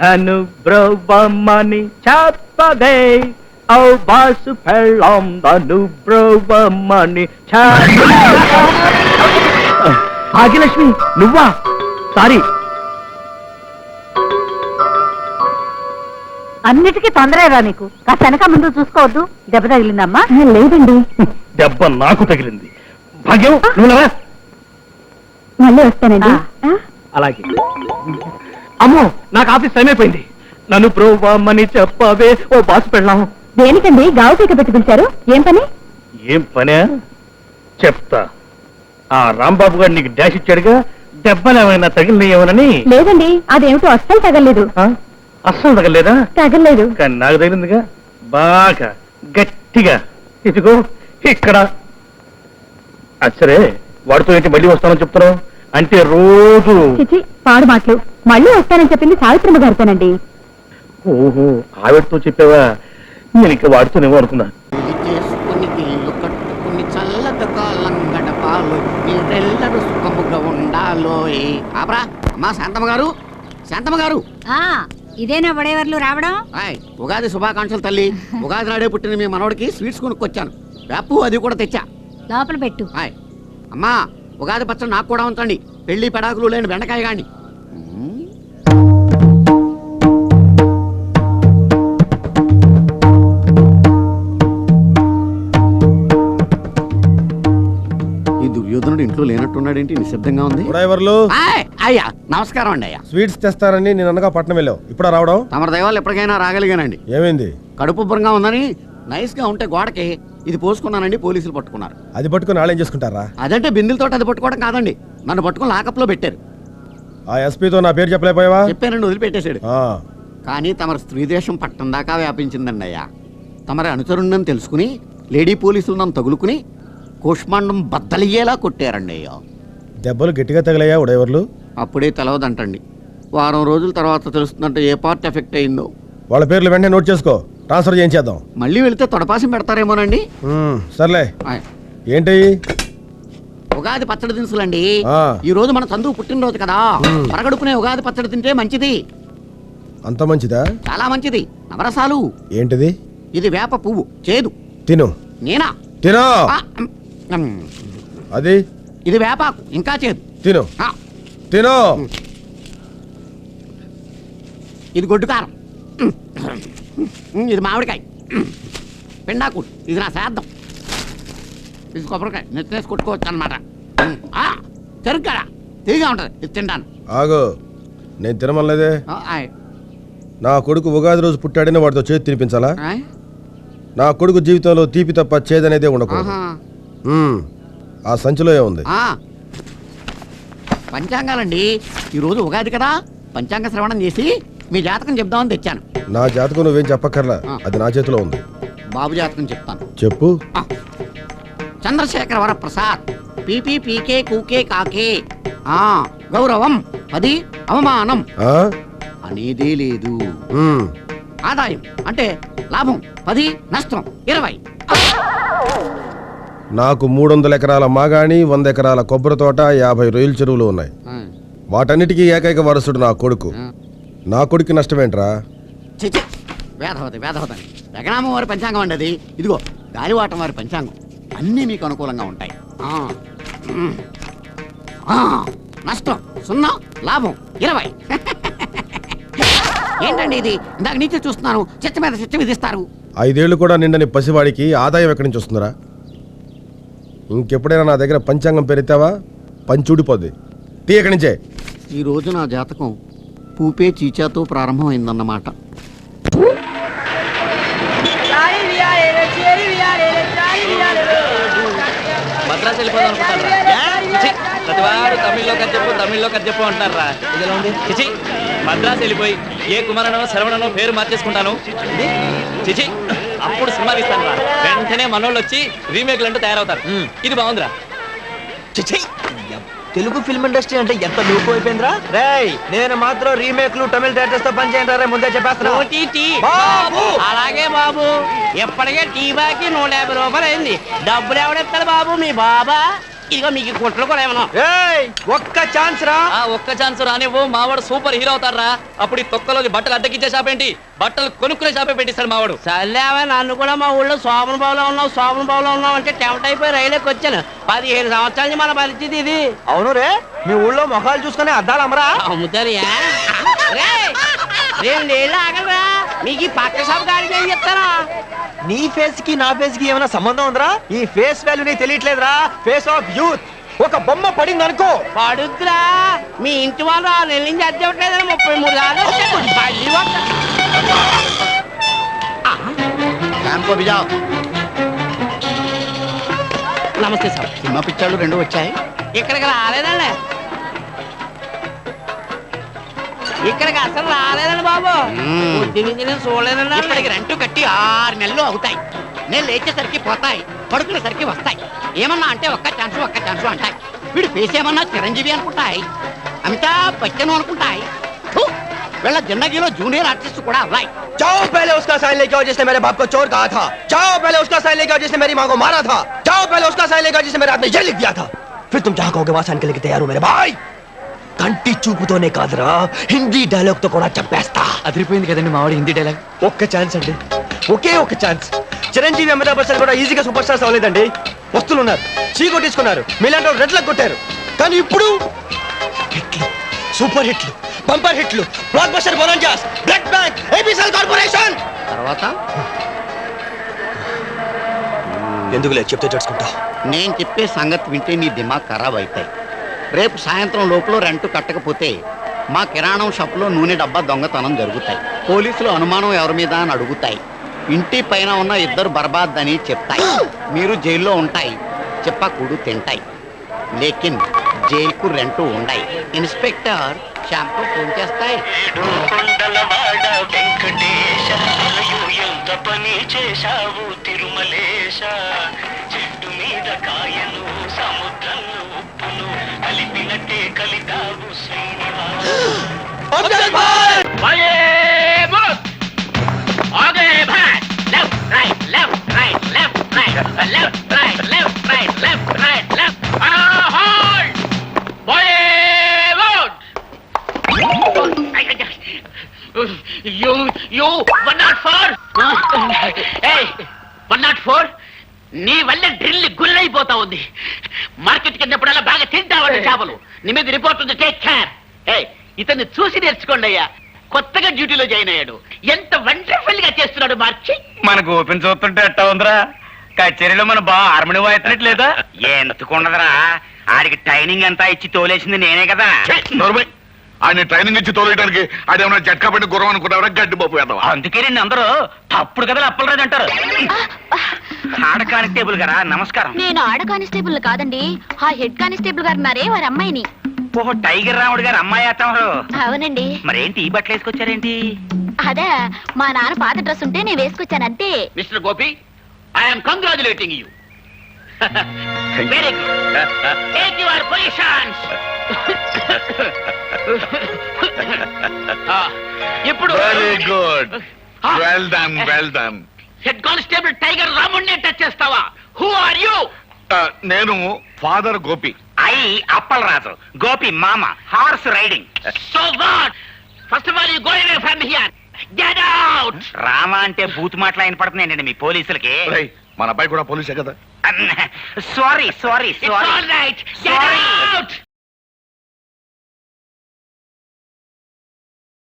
నన్ను బ్రోవమని చెప్పదే ఓ బాసు పెళ్ళాం నన్ను బ్రోవమని భాగ్యలక్ష్మి నువ్వా సారీ. అన్నిటికీ తొందరగా నీకు కాస్త వెనక ముందు చూసుకోవద్దు. దెబ్బ తగిలిందమ్మా? లేదండి. దెబ్బ నాకు తగిలింది. భాగ్యం నువ్వు మళ్ళీ వస్తానండి. అలాగే. అమ్మో నాకు ఆఫీస్ టైం అయిపోయింది. నన్ను ప్రోవమని చెప్పవే ఓ బాసు పెళ్ళాం. దేనికండి గావు పీక పెట్టి పిలిచారు? ఏం పని? ఏం పనే చెప్తా. ఆ రాంబాబు గారు నీకు డాష్ ఇచ్చాడుగా, దెబ్బలు ఏమైనా తగిలినాయేమోనని. లేదండి, అదేమిటో అస్సలు తగలేదు. అస్సలు తగలేదా? తగలేదు. కానీ నాకు తగిలిందిగా బాగా గట్టిగా. ఇదిగో ఇక్కడ. అచ్చరే వాడితో ఏంటి మళ్ళీ వస్తానని చెప్తున్నావు? అంటే రోజు పాడు మాటలు. మళ్ళీ వస్తానని చెప్పింది సావిత్రమ్మ గారితోనండి. ఓహో ఆవిడతో చెప్పావా? నేను ఇంకా వాడుతూనేమో అనుకున్నా. శాంతమ్మ గారు ఇదేనా వడేవర్లు రావడం? ఉగాది శుభాకాంక్షలు తల్లి. ఉగాది నాడే పుట్టిన మీ మనవడికి స్వీట్స్ కొనుక్కొచ్చాను. వేపు అది కూడా తెచ్చా. లోపల పెట్టు. అమ్మా ఉగాది పచ్చడి నాకు కూడా ఉంచండి. పెళ్లి పెడాకులు లేని బెండకాయ గాని. ఈ దుర్యోధనుడు ఇంట్లో లేనట్టున్నాడేంటి? నిశ్శబ్దంగా ఉంది. అయ్యా నమస్కారం అండి. అయ్యా స్వీట్స్ తెస్తారని నేను అనగా పట్నం వెళ్ళావు. ఇప్పుడు రావడం? తమరి దైవాలు ఎప్పటికైనా రాగలిగానండి. ఏమైంది? కడుపు ఉబ్బరంగా ఉందని నైస్ గా ఉంటే గోడకి ఇది పోసుకున్నానండి. పోలీసులు పట్టుకున్నారు. అది పట్టుకుని వాళ్ళేం చేసుకుంటారా? అదంటే బిందులతో అది పట్టుకోవడం కాదండి. నన్ను పట్టుకుని లాకప్లో పెట్టారు. ఆ ఎస్పీతో నా పేరు చెప్పలేకపోయావా? చెప్పానండి, వదిలిపెట్టేశాడు. కానీ తమరి స్త్రీ దేశం పట్టం దాకా వ్యాపించిందండి. అయ్యా తమరి అనుచరుణ్ణని తెలుసుకుని లేడీ పోలీసులు నన్ను తగులుకుని కోష్మాండం బద్దలయ్యేలా కొట్టారండి. అయ్యా దెబ్బలు గట్టిగా తగిలయ్యా ఉడైవర్లు? అప్పుడే తెలవదంటండి. వారం రోజుల తర్వాత తెలుస్తుందంటే ఏ పార్ట్ ఎఫెక్ట్ అయిందో. వాళ్ళ పేర్లు వెంటనే నోట్ చేసుకో, ట్రాన్స్ఫర్ చేయించేద్దాం. మళ్ళీ వెళితే తొడపాసం పెడతారేమోనండి. సర్లే. ఏంటి? ఉగాది పచ్చడి దినుసులండి. ఈ రోజు మన చందువు పుట్టినరోజు కదా, పరగడుపునే ఉగాది పచ్చడి తింటే మంచిది. అంత మంచిదా? చాలా మంచిది. నవరసాలు. ఏంటిది? ఇది వేప పువ్వు, చేదు. తిను. నేనా? తిను. అది ఇది వేపాకు, ఇంకా చేదు. తిను. తిను. ఇది గొడ్డు కారం. ఇది మామిడికాయ. పిండాకు. ఇది నా శ్రాద్ధం. ఇది కొబ్బరికాయ. నెత్తేసి కొట్టుకోవచ్చు అనమాట. చెరుకు కదా, తీగా ఉంటది. ఇది తింటాను. ఆగు, నేను తినమలేదే. నా కొడుకు ఉగాది రోజు పుట్టాడని వాడితో చేతి తినిపించాలా? నా కొడుకు జీవితంలో తీపి తప్ప చేదనేదే ఉండకూడదు. ఆ సంచిలో ఏముంది? పంచాంగాలండి. ఈ రోజు ఉగాది కదా, పంచాంగ శ్రవణం చేసి మీ జాతకం చెప్దామని తెచ్చాను. నా జాతకం నువ్వేం చెప్పక్కర్లా, అది నా చేతిలో ఉంది. బాబు జాతకం చెప్తాను. చెప్పు. చంద్రశేఖర వరప్రసాద్. పీపీ పీకే కూకే కాకే. గౌరవం 10, అవమానం అనేదే లేదు. ఆదాయం అంటే లాభం 10, నష్టం 20. నాకు 300 ఎకరాల మాగాణి, 100 ఎకరాల కొబ్బరి తోట, 50 రొయ్యల చెరువులు ఉన్నాయి. వాటన్నిటికీ ఏకైక వారసుడు నా కొడుకు. నా కొడుకు నష్టమేంట్రా? వేదవతి జగనామ వారి పంచాంగం అండి అది. ఇదిగో గాలివాటం వారి పంచాంగం. అన్నీ మీకు అనుకూలంగా ఉంటాయి. నష్టం 0, లాభం 20. ఏంటండి ఇది? ఇందాక నీచే చూస్తున్నాను. చర్చ మీద చర్చ విధిస్తారు. 5 ఏళ్లు కూడా నిండని పసివాడికి ఆదాయం ఎక్కడి నుంచి వస్తుందిరా? ఇంకెప్పుడైనా నా దగ్గర పంచాంగం పెరితావా పంచుడిపోద్ది. తీ ఎక్కడి నుంచే. ఈ రోజు నా జాతకం పూపే చీచాతో ప్రారంభమైందన్నమాట. మద్రాసు వెళ్ళిపోదాం ప్రతివారు తమిళ్లో కథ చెప్పు అంటారా? ఇదిలా ఉంది. చిచి మద్రాసు వెళ్ళిపోయి ఏ కుమారనో శరవణనో పేరు మార్చేసుకుంటాను. చిచి అప్పుడు సినిమా తీస్తాను రా. వెంటనే మనోళ్ళు వచ్చి రీమేక్లు అంటూ తయారవుతారు. ఇది బాగుందిరా. చిచి తెలుగు ఫిల్మ్ ఇండస్ట్రీ అంటే ఎంత లూపు అయిపోయిందిరా. రేయ్ నేను మాత్రం రీమేక్లు తమిళ డైరెక్టర్స్ తో పని చేయండి. ముందే చెప్పేస్తున్నా. అలాగే బాబు, ఎప్పటికే టీ బాకి 150 రూపాయలు అయింది. డబ్బులు ఎవడెత్తాడు బాబు? మీ బాబా? ఇదిగో మీకు గుంటలు కూడా ఏమన్నా రేయ్ ఒక్క ఛాన్స్ రా. ఆ ఒక్క ఛాన్స్ రానివ్వు మావాడు సూపర్ హీరో అవుతారా. అప్పుడు ఈ తొక్కలోని బట్టలు అద్దెకిచ్చే షాప్ ఏంటి, బట్టలు కొనుక్కునే షాపే పెట్టిస్తాడు మావాడు. సర్లేవా, నన్ను కూడా మా ఊళ్ళో శోభన బాబులో ఉన్నావు అంటే టెంప్ట్ అయిపోయి రైలుకి వచ్చాను. 17 సంవత్సరాల నుంచి మన పరిస్థితి ఇది. అవును రే, మీ ఊళ్ళో మొఖాలు చూసుకునే అద్దాలు అమ్మరా? అమ్ముతారు 2 ఏళ్ళు ఆగలరా, మీకు ఈ పక్క షాప్ గాడి ఏం చెప్తారా? నీ ఫేస్ కి నా ఫేస్ కి ఏమైనా సంబంధం ఉందిరా? ఈ ఫేస్ వాల్యూ నీకు తెలియట్లేదురా. Face of youth. ఒక బొమ్మ పడింది అనుకో, పడుద్దురా. మీ ఇంటి వాళ్ళు 6 నెలల నుంచి అద్దె ఇవ్వట్లేదని 33 సార్లు వచ్చాను. మళ్ళీ వస్తా. శాంపో బిజావ్. నమస్తే సార్. సినిమా పిక్చర్లు 2 వచ్చాయి. ఇక్కడికి రాలేదండి, ఇక్కడికి అసలు రాలేదండి బాబు. బుద్ధి నుంచి నేను చూడలేదండి. ఇప్పటికి రెంట్ కట్టి 6 నెలలు అవుతాయి. నేను లేచేసరికి పోతాయి, పడుకునేసరికి వస్తాయి. ఏమన్నా అంటే ఒక్క ఛాన్స్ అంటాయి. వీడు ఫేస్ ఏమన్నా చిరంజీవి అనుకుంటాయి, అమితాబ్ బచ్చన్ అనుకుంటాయి. ఫు! వీళ్ళ జిందగీలో జూనియర్ ఆర్టిస్ట్ కూడా అవ్వాయి. जाओ पहले उसका साइन लेके आओ जिसने मेरे बाप को चोर कहा था. जाओ पहले उसका साइन लेके आओ जिसने मेरी माँ को मारा था. जाओ पहले उसका साइन लेके आओ जिसने मेरे हाथ में ये लिख दिया था. फिर तुम जहाँ कहोगे वहाँ साइन के लेके तैयार हो मेरे भाई. కంటి చూపుతోనే కాదురా, హిందీ డైలాగ్ తో కూడా చెప్పేస్తా. అదిరిపోయింది కదండి మావాడు హిందీ డైలాగ్. ఒక్క ఛాన్స్ అండి, ఒకే ఒక్క ఛాన్స్. చిరంజీవి అమితాబ్ బచ్చన్ కూడా ఈజీగా సూపర్ స్టార్స్ అవ్వలేదండి. వస్తువులు ఉన్నారు, చీ కొట్టించుకున్నారు, మీలాంటి రెడ్లకు కొట్టారు. కానీ ఇప్పుడు హిట్లు, సూపర్ హిట్లు, బంపర్ హిట్లు, blockbuster bonanzas, blood bank, ABCL corporation. తర్వాత ఎందుకు లేదు చెప్తే జడ్చుకుంటా. నేను చెప్పే సంగతి వింటే నీ దిమాగ్ ఖరాబ్ అవుతాయి. రేపు సాయంత్రం లోపల రెంట్ కట్టకపోతే మా కిరాణం షాపులో నూనె డబ్బా దొంగతనం జరుగుతాయి. పోలీసులు అనుమానం ఎవరి మీద అని అడుగుతాయి. ఇంటి పైన ఉన్న 2 బర్బాద్ అని చెప్తాయి. మీరు జైల్లో ఉంటాయి, చెప్పకూడు తింటాయి. లేకిన్ జైలుకు రెంట్ ఉండాయి. ఇన్స్పెక్టర్ షాంపూ ఫోన్ చేస్తాయి. పని చేశావు తిరుమలేశ, చెట్టు మీద కాయను సముద్రంలో ఉప్పును కలిపినట్టే కలితావు శ్రీనివాస. నీ వల్ల డ్రిల్ గుల్లైపోతా ఉంది. మార్కెట్ కిందప్పుడల్లా బాగా తింటావండి చేపలు. నీ మీద రిపోర్ట్ ఉంది, టేక్ కేర్. ఇతన్ని చూసి నేర్చుకోండి అయ్యా. కొత్తగా డ్యూటీలో జాయిన్ అయ్యాడు. ఎంత వండర్ఫుల్ గా చేస్తున్నాడు మార్చి. మనకు ఓపెన్ చూస్తుంటే ఎట్టా ఉందిరా, కచేరీలో మన బాగా హార్మోని వాయినట్లేదా? ఎందుకుండదురా, ఆడికి ట్రైనింగ్ అంతా ఇచ్చి తోలేసింది నేనే కదా. ఆయన ట్రైనింగ్ ఇచ్చి తోలేయడానికి అదేమన్నా జట్కా పెట్టి గుర్రం అనుకున్నారా, గడ్డి బాబు వేద్దాం. అందుకే నేను అందరూ తప్పుడు కదా అప్పలరాజు అంటారు. ఆడ కానిస్టేబుల్ గారా, నమస్కారం. నేను ఆడ కానిస్టేబుల్ కాదండి, ఆ హెడ్ కానిస్టేబుల్ గారు ఉన్నారే వారి అమ్మాయిని. ఓహో, టైగర్ రాముడు గారు అమ్మాయి అత్తమారు. అవునండి. మరేంటి ఈ బట్టలు వేసుకొచ్చారేంటి? అదే మా నాన్న పాత డ్రెస్ ఉంటే నేను వేసుకొచ్చాను అంతే. Mister Gopi, I'm congratulating you. Very good. Take your positions. ఇప్పుడు very good, well done, well done. Head constable tiger రాముడిని టచ్ చేస్తావా? Who are you? నేను ఫాదర్ గోపి. ఐ అప్పలరాజు, గోపి మామ, horse riding. So what? First of all you go away from here. Get out. Rama అంటే బూత్ మాటలు ఆయన పడుతున్నాయండి మీ పోలీసులకి. మన అబ్బాయి కూడా పోలీసే కదా. Sorry sorry It's all right. Get out.